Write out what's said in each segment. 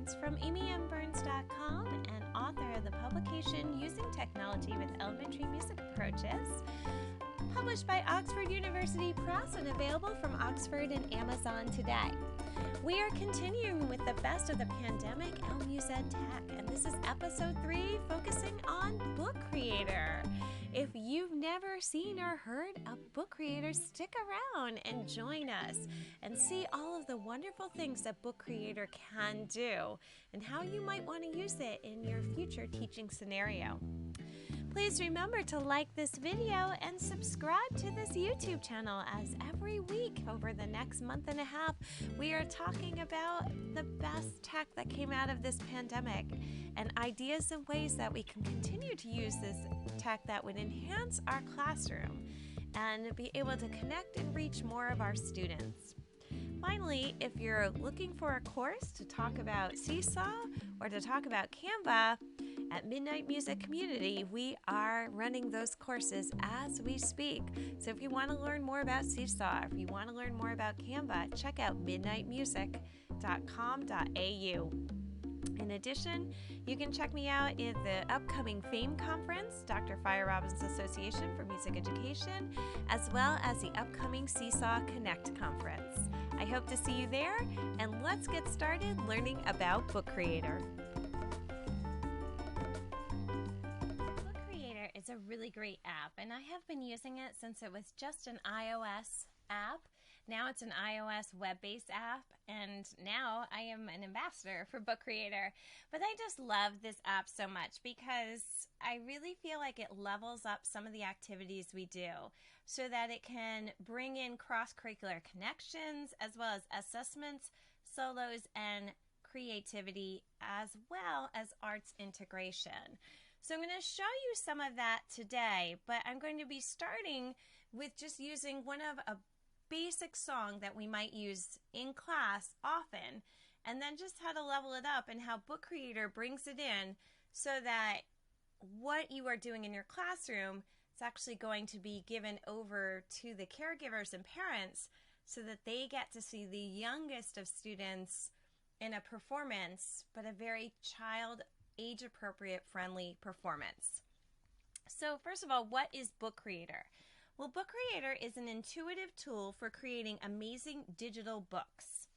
Burns from amyburns.com and author of the publication Using Technology with Elementary Music Approaches, published by Oxford University Press and available from Oxford and Amazon today. We are continuing with the best of the pandemic LMUSE Tech, and this is episode 3 focusing on Book Creator. If you've never seen or heard of Book Creator, stick around and join us and see all of the wonderful things that Book Creator can do and how you might want to use it in your future teaching scenario. Please remember to like this video and subscribe to this YouTube channel, as every week over the next month and a half, we are talking about the best tech that came out of this pandemic and ideas and ways that we can continue to use this tech that would enhance our classroom and be able to connect and reach more of our students. Finally, if you're looking for a course to talk about Seesaw or to talk about Canva, at Midnight Music Community, we are running those courses as we speak. So if you want to learn more about Seesaw, if you want to learn more about Canva, check out midnightmusic.com.au. In addition, you can check me out at the upcoming FAME conference, Dr. Fire Robbins Association for Music Education, as well as the upcoming Seesaw Connect conference. I hope to see you there, and let's get started learning about Book Creator. Book Creator is a really great app, and I have been using it since it was just an iOS app. Now it's an iOS web-based app, and now I am an ambassador for Book Creator. But I just love this app so much because I really feel like it levels up some of the activities we do so that it can bring in cross-curricular connections as well as assessments, solos, and creativity, as well as arts integration. So I'm going to show you some of that today, but I'm going to be starting with just using one of a basic song that we might use in class often, and then just how to level it up and how Book Creator brings it in so that what you are doing in your classroom is actually going to be given over to the caregivers and parents so that they get to see the youngest of students in a performance, but a very child age appropriate friendly performance. So first of all, what is Book Creator? Well, Book Creator is an intuitive tool for creating amazing digital books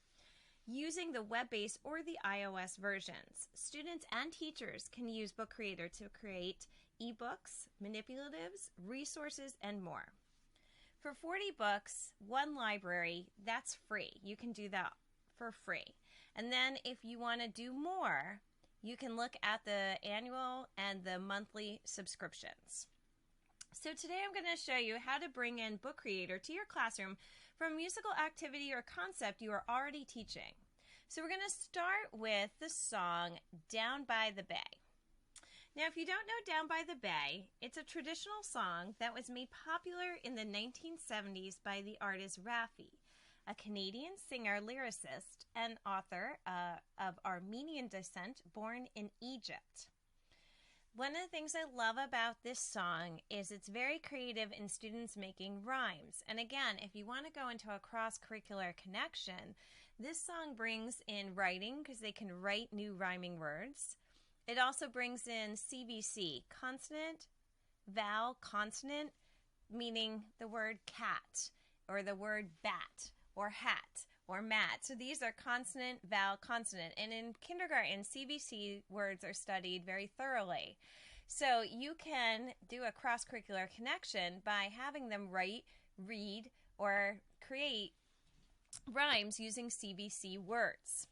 using the web-based or the iOS versions. Students and teachers can use Book Creator to create ebooks, manipulatives, resources, and more. For 40 books, one library, that's free. You can do that for free. And then if you want to do more, you can look at the annual and the monthly subscriptions. So today I'm going to show you how to bring in Book Creator to your classroom from a musical activity or concept you are already teaching. So we're going to start with the song Down by the Bay. Now, if you don't know Down by the Bay, it's a traditional song that was made popular in the 1970s by the artist Raffi, a Canadian singer, lyricist, and author of Armenian descent, born in Egypt. One of the things I love about this song is it's very creative in students making rhymes. And again, if you want to go into a cross-curricular connection, this song brings in writing because they can write new rhyming words. It also brings in CVC, consonant, vowel, consonant, meaning the word cat or the word bat or hat or mat. So these are consonant, vowel, consonant. And in kindergarten, CVC words are studied very thoroughly. So you can do a cross-curricular connection by having them write, read, or create rhymes using CVC words.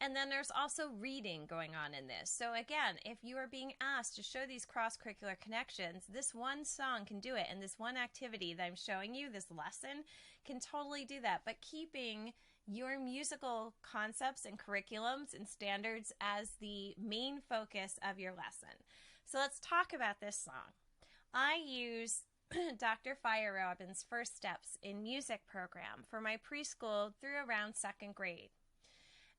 And then there's also reading going on in this. So again, if you are being asked to show these cross-curricular connections, this one song can do it. And this one activity that I'm showing you, this lesson, can totally do that. But keeping your musical concepts and curriculums and standards as the main focus of your lesson. So let's talk about this song. I use Dr. Fire Robbins' First Steps in Music program for my preschool through around 2nd grade.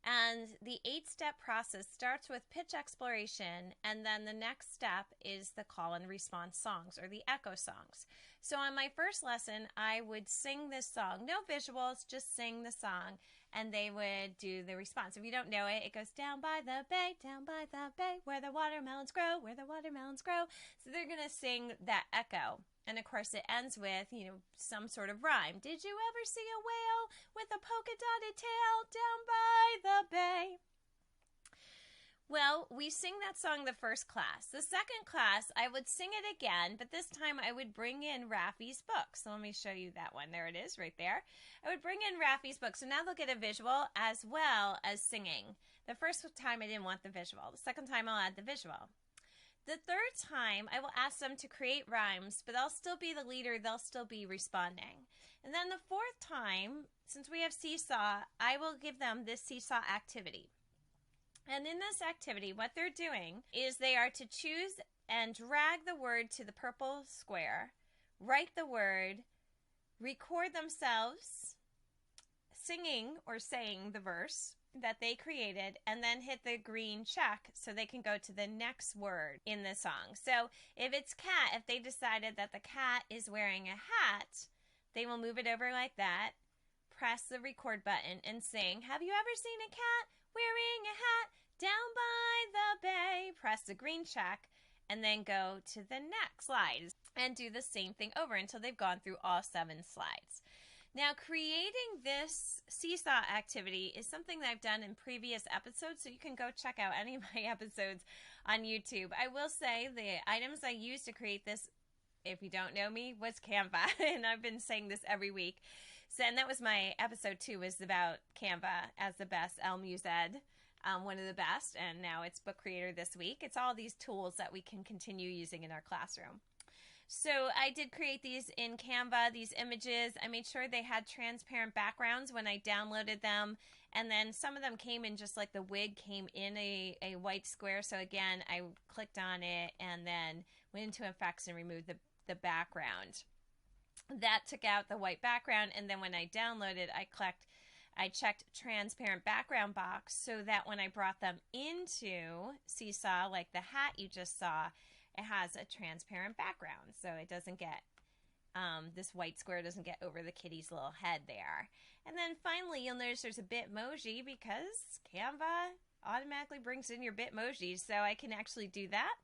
And the 8-step process starts with pitch exploration, and then the next step is the call and response songs, or the echo songs. So on my first lesson, I would sing this song. No visuals, just sing the song, and they would do the response. If you don't know it, it goes down by the bay, where the watermelons grow, where the watermelons grow. So they're going to sing that echo. And of course it ends with, some sort of rhyme. Did you ever see a whale with a polka-dotted tail down by the bay? Well, we sing that song the first class. The second class, I would sing it again, but this time I would bring in Raffi's book. So let me show you that one. There it is right there. I would bring in Raffi's book. So now they'll get a visual as well as singing. The first time I didn't want the visual. The second time I'll add the visual. The third time, I will ask them to create rhymes, but I'll still be the leader. They'll still be responding. And then the fourth time, since we have Seesaw, I will give them this Seesaw activity. And in this activity, what they're doing is they are to choose and drag the word to the purple square, write the word, record themselves singing or saying the verse that they created, and then hit the green check so they can go to the next word in the song. So if it's cat, if they decided that the cat is wearing a hat, they will move it over like that, press the record button, and sing, "Have you ever seen a cat wearing a hat down by the bay?" Press the green check, and then go to the next slide and do the same thing over until they've gone through all 7 slides. Now, creating this Seesaw activity is something that I've done in previous episodes, so you can go check out any of my episodes on YouTube. I will say the items I used to create this, if you don't know me, was Canva, and I've been saying this every week. So, and that was my episode 2, was about Canva as the best, Elmuse Ed, one of the best, and now it's Book Creator this week. It's all these tools that we can continue using in our classroom. So I did create these in Canva, these images. I made sure they had transparent backgrounds when I downloaded them. And then some of them came in just like the wig came in a white square. So again, I clicked on it and then went into effects and removed the background. That took out the white background. And then when I downloaded, I checked transparent background box so that when I brought them into Seesaw, like the hat you just saw, it has a transparent background, so it doesn't get, this white square doesn't get over the kitty's little head there. And then finally, you'll notice there's a Bitmoji because Canva automatically brings in your Bitmojis, so I can actually do that.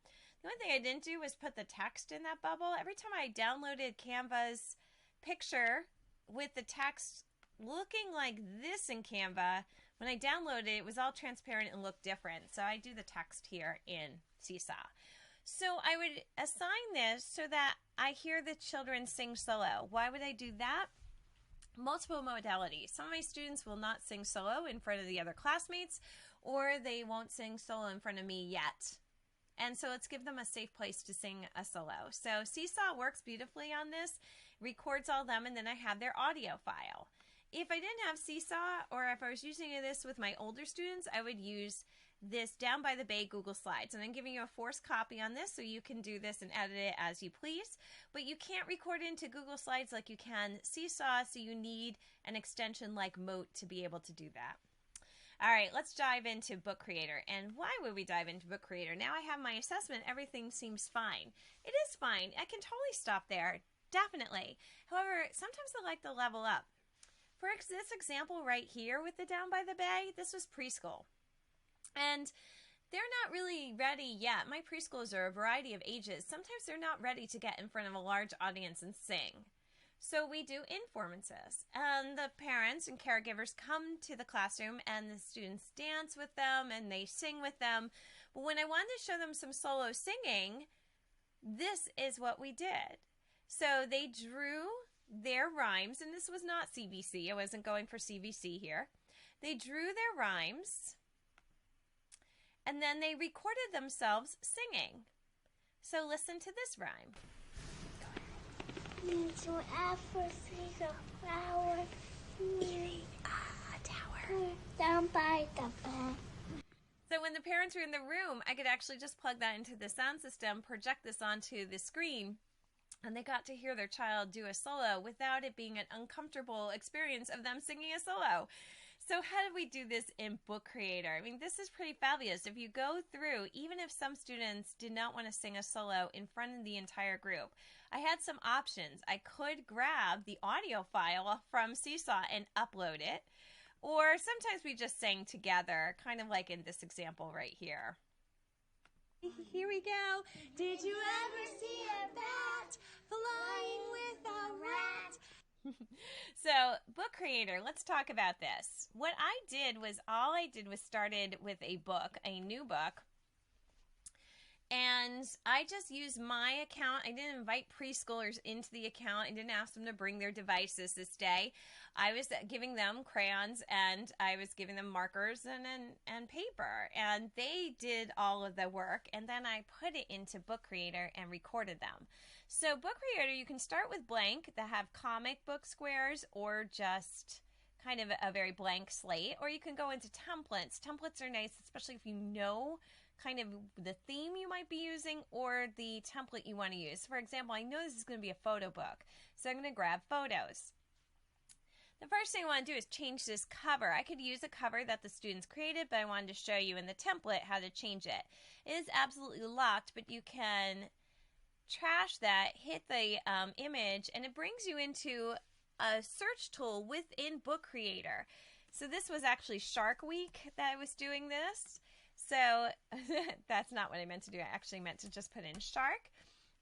The only thing I didn't do was put the text in that bubble. Every time I downloaded Canva's picture with the text looking like this in Canva, when I downloaded it, it was all transparent and looked different. So I do the text here in Seesaw. So I would assign this so that I hear the children sing solo. Why would I do that? Multiple modalities. Some of my students will not sing solo in front of the other classmates, or they won't sing solo in front of me yet. And so let's give them a safe place to sing a solo. So Seesaw works beautifully on this, records all them, and then I have their audio file. If I didn't have Seesaw, or if I was using this with my older students, I would use this Down by the Bay Google Slides. And I'm giving you a forced copy on this so you can do this and edit it as you please. But you can't record into Google Slides like you can Seesaw, so you need an extension like Mote to be able to do that. All right, let's dive into Book Creator. And why would we dive into Book Creator? Now I have my assessment. Everything seems fine. It is fine. I can totally stop there. Definitely. However, sometimes I like to level up. For this example right here with the Down by the Bay, this was preschool. And they're not really ready yet. My preschoolers are a variety of ages. Sometimes they're not ready to get in front of a large audience and sing. So we do informances. And the parents and caregivers come to the classroom and the students dance with them and they sing with them. But when I wanted to show them some solo singing, this is what we did. So they drew their rhymes, and this was not CVC. I wasn't going for CVC here. They drew their rhymes, and then they recorded themselves singing. So listen to this rhyme. So after sees a flower, Tower. Down by the bay. So when the parents were in the room, I could actually just plug that into the sound system, project this onto the screen, and they got to hear their child do a solo without it being an uncomfortable experience of them singing a solo. So how did we do this in Book Creator? I mean, this is pretty fabulous. If you go through, even if some students did not want to sing a solo in front of the entire group, I had some options. I could grab the audio file from Seesaw and upload it, or sometimes we just sang together, kind of like in this example right here. Here we go. Did you ever see a bat flying with a rat? So, Book Creator, let's talk about this. What I did was, started with a book, a new book, and I just used my account. I didn't invite preschoolers into the account. I didn't ask them to bring their devices this day. I was giving them crayons, and I was giving them markers and paper, and they did all of the work, and then I put it into Book Creator and recorded them. So Book Creator, you can start with blank that have comic book squares, or just kind of a very blank slate, or you can go into templates. Templates are nice, especially if you know kind of the theme you might be using or the template you want to use. For example, I know this is going to be a photo book, so I'm going to grab photos. The first thing I want to do is change this cover. I could use a cover that the students created, but I wanted to show you in the template how to change it. It is absolutely locked, but you can trash that, hit the image, and it brings you into a search tool within Book Creator. So this was actually Shark Week that I was doing this. So that's not what I meant to do. I actually meant to just put in shark.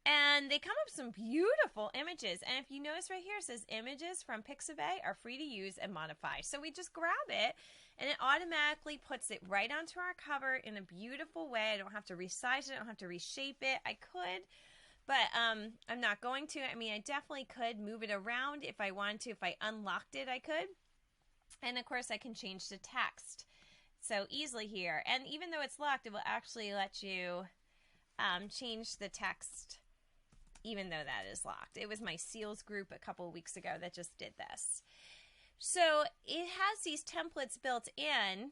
And they come up with some beautiful images. And if you notice right here, it says images from Pixabay are free to use and modify. So we just grab it, and it automatically puts it right onto our cover in a beautiful way. I don't have to resize it. I don't have to reshape it. I could, but I'm not going to. I mean, I definitely could move it around if I wanted to. If I unlocked it, I could. And, of course, I can change the text so easily here. And even though it's locked, it will actually let you change the text even though that is locked. It was my SEALs group a couple of weeks ago that just did this. So it has these templates built in,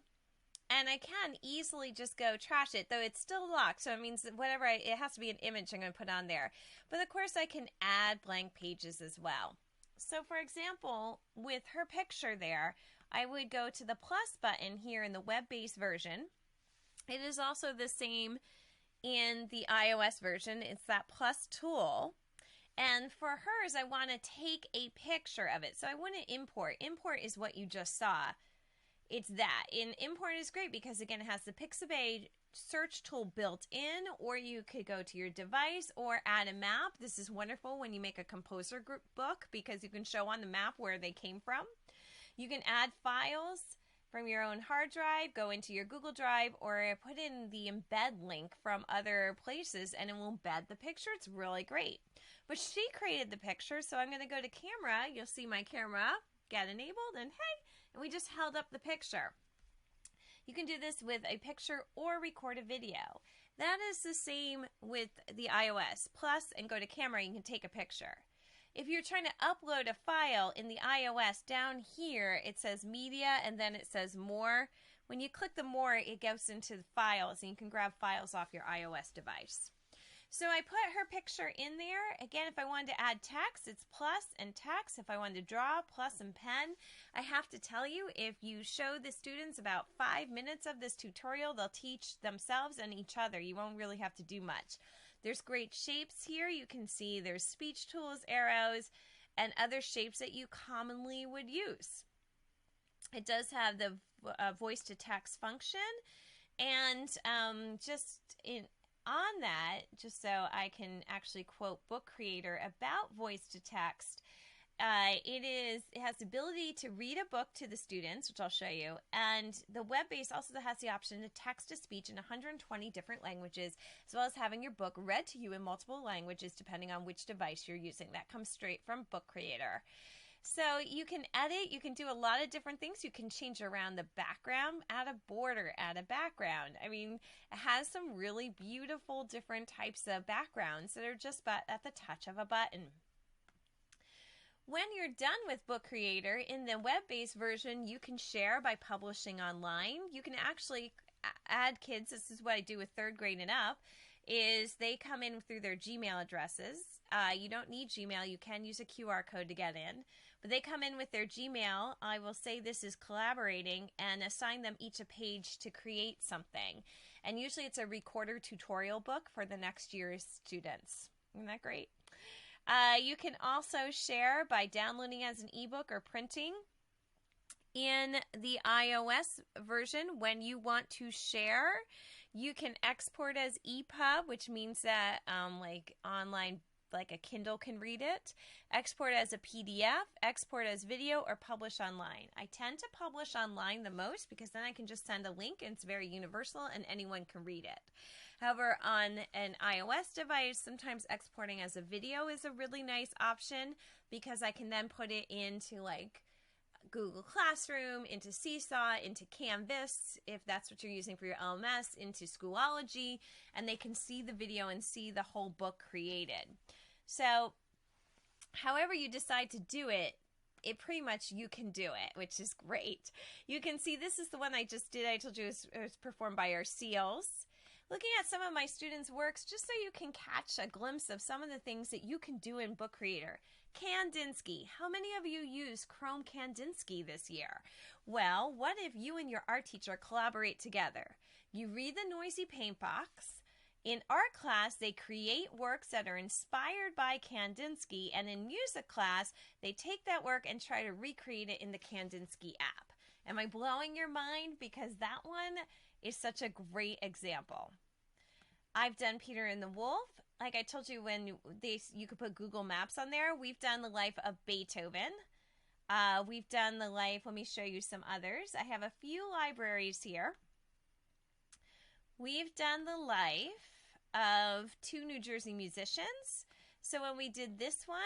and I can easily just go trash it, though it's still locked. So it means that whatever it has to be an image I'm going to put on there. But of course I can add blank pages as well. So for example, with her picture there, I would go to the plus button here in the web-based version. It is also the same in the iOS version. It's that plus tool. And for hers, I want to take a picture of it. So I want to import. Import is what you just saw. It's that. And import is great because, again, it has the Pixabay search tool built in, or you could go to your device or add a map. This is wonderful when you make a composer group book because you can show on the map where they came from. You can add files from your own hard drive, go into your Google Drive, or put in the embed link from other places and it will embed the picture. It's really great. But she created the picture, so I'm going to go to camera. You'll see my camera get enabled, and hey, and we just held up the picture. You can do this with a picture or record a video. That is the same with the iOS. Plus, and go to camera, you can take a picture. If you're trying to upload a file in the iOS, down here it says media and then it says more. When you click the more, it goes into the files and you can grab files off your iOS device. So I put her picture in there. Again, if I wanted to add text, it's plus and text. If I wanted to draw, plus and pen. I have to tell you, if you show the students about 5 minutes of this tutorial, they'll teach themselves and each other. You won't really have to do much. There's great shapes here. You can see there's speech tools, arrows, and other shapes that you commonly would use. It does have the voice-to-text function, and on that, just so I can actually quote Book Creator about voice-to-text, it has the ability to read a book to the students, which I'll show you, and the web base also has the option to text to speech in 120 different languages, as well as having your book read to you in multiple languages depending on which device you're using. That comes straight from Book Creator. So you can edit, you can do a lot of different things. You can change around the background, add a border, add a background. I mean, it has some really beautiful different types of backgrounds that are just at the touch of a button. When you're done with Book Creator, in the web-based version, you can share by publishing online. You can actually add kids. This is what I do with 3rd grade and up, is they come in through their Gmail addresses. You don't need Gmail. You can use a QR code to get in. But they come in with their Gmail. I will say this is collaborating and assign them each a page to create something. And usually it's a recorder tutorial book for the next year's students. Isn't that great? You can also share by downloading as an ebook or printing. In the iOS version, when you want to share, you can export as EPUB, which means that like online, like a Kindle can read it, export as a PDF, export as video, or publish online. I tend to publish online the most because then I can just send a link and it's very universal and anyone can read it. However, on an iOS device, sometimes exporting as a video is a really nice option because I can then put it into like Google Classroom, into Seesaw, into Canvas, if that's what you're using for your LMS, into Schoology, and they can see the video and see the whole book created. So, however you decide to do it, pretty much you can do it, which is great. You can see this is the one I just did. I told you it was performed by our SEALs. Looking at some of my students' works, just so you can catch a glimpse of some of the things that you can do in Book Creator. Kandinsky. How many of you use Chrome Kandinsky this year? Well, what if you and your art teacher collaborate together? You read the Noisy Paint Box. In art class, they create works that are inspired by Kandinsky, and in music class, they take that work and try to recreate it in the Kandinsky app. Am I blowing your mind? Because that one is such a great example. I've done Peter and the Wolf. Like I told you, when you could put Google Maps on there, we've done the life of Beethoven. We've done the life, let me show you some others. I have a few libraries here. We've done the life of 2 New Jersey musicians. So when we did this one,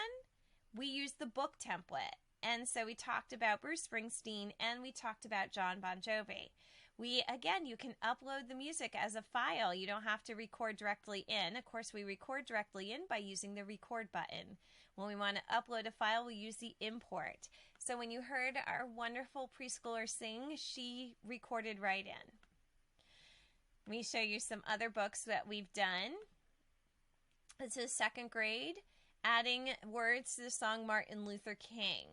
we used the book template. And so we talked about Bruce Springsteen and we talked about John Bon Jovi. Again, you can upload the music as a file. You don't have to record directly in. Of course, we record directly in by using the record button. When we want to upload a file, we use the import. So when you heard our wonderful preschooler sing, she recorded right in. Let me show you some other books that we've done. This is 2nd grade, adding words to the song Martin Luther King.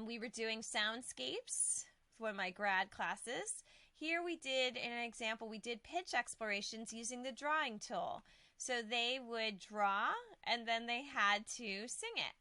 We were doing soundscapes. One of my grad classes. Here we did, in an example, we did pitch explorations using the drawing tool. So they would draw and then they had to sing it.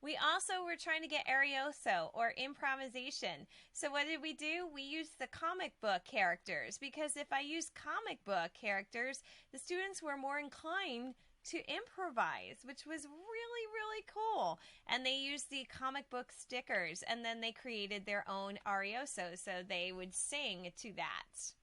We also were trying to get arioso, or improvisation. So what did we do? We used the comic book characters, because if I used comic book characters, the students were more inclined to improvise, which was really, really cool. And they used the comic book stickers, and then they created their own arioso, so they would sing to that.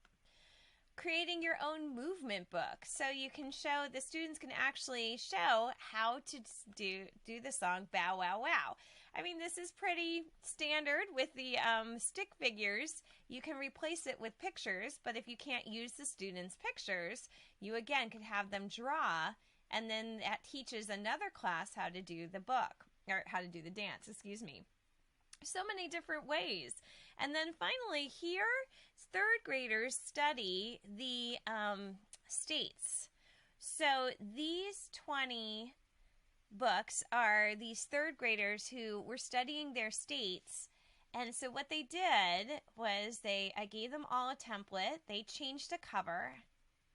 Creating your own movement book, so you can show, the students can actually show how to do the song Bow Wow Wow. I mean, this is pretty standard with the stick figures. You can replace it with pictures, but if you can't use the students' pictures, you again could have them draw, and then that teaches another class how to do the book, or how to do the dance, excuse me. So many different ways. And then finally here, 3rd graders study the states. So these 20 books are these 3rd graders who were studying their states. And so what they did was I gave them all a template. They changed a cover.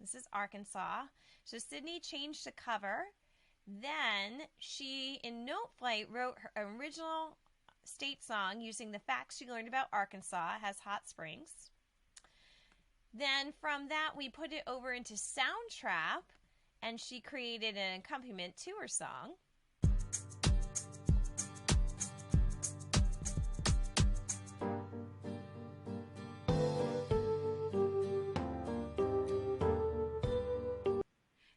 This is Arkansas. So Sydney changed the cover. Then she, in Note Flight, wrote her original state song using the facts she learned about Arkansas. It has hot springs. Then from that, we put it over into Soundtrap, and she created an accompaniment to her song.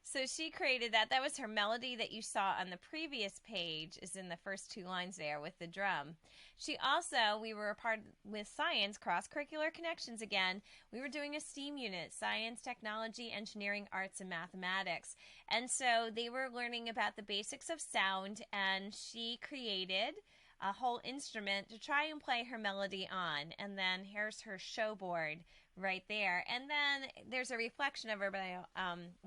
So she created that. That was her melody that you saw on the previous page, is in the first 2 lines there with the drum. She also, we were a part with science, cross-curricular connections again. We were doing a STEAM unit, science, technology, engineering, arts, and mathematics. And so they were learning about the basics of sound, and she created a whole instrument to try and play her melody on. And then here's her show board right there. And then there's a reflection of her, but I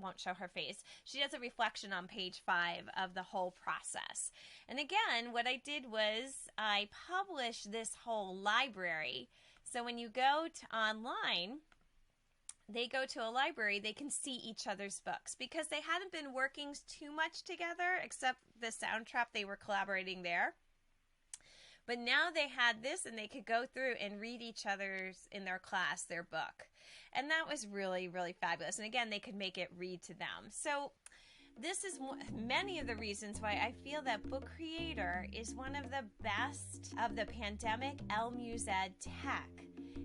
won't show her face. She does a reflection on page 5 of the whole process. And again, what I did was I published this whole library. So when you go to online, they go to a library, they can see each other's books because they hadn't been working too much together except the Sound Trap. They were collaborating there. But now they had this and they could go through and read each other's, in their class, their book. And that was really, really fabulous. And again, they could make it read to them. So this is many of the reasons why I feel that Book Creator is one of the best of the pandemic LMUSED tech.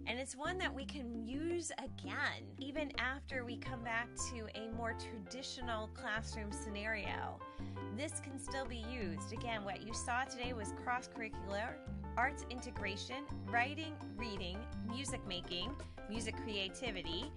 And it's one that we can use again, even after we come back to a more traditional classroom scenario. This can still be used. Again, what you saw today was cross-curricular, arts integration, writing, reading, music making, music creativity,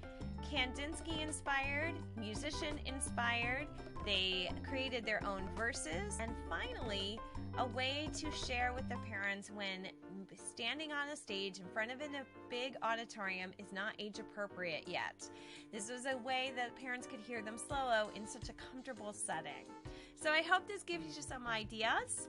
Kandinsky-inspired, musician-inspired. They created their own verses. And finally, a way to share with the parents when standing on a stage in front of a big auditorium is not age appropriate yet. This was a way that parents could hear them solo in such a comfortable setting. So I hope this gives you some ideas.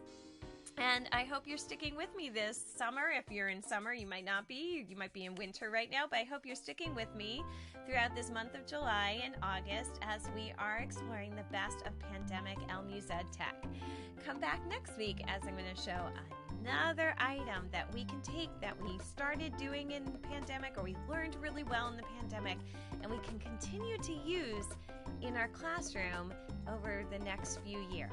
And I hope you're sticking with me this summer. If you're in summer, you might not be. You might be in winter right now, but I hope you're sticking with me throughout this month of July and August as we are exploring the best of pandemic LMUSED tech. Come back next week as I'm going to show another item that we can take that we started doing in the pandemic or we learned really well in the pandemic and we can continue to use in our classroom over the next few years.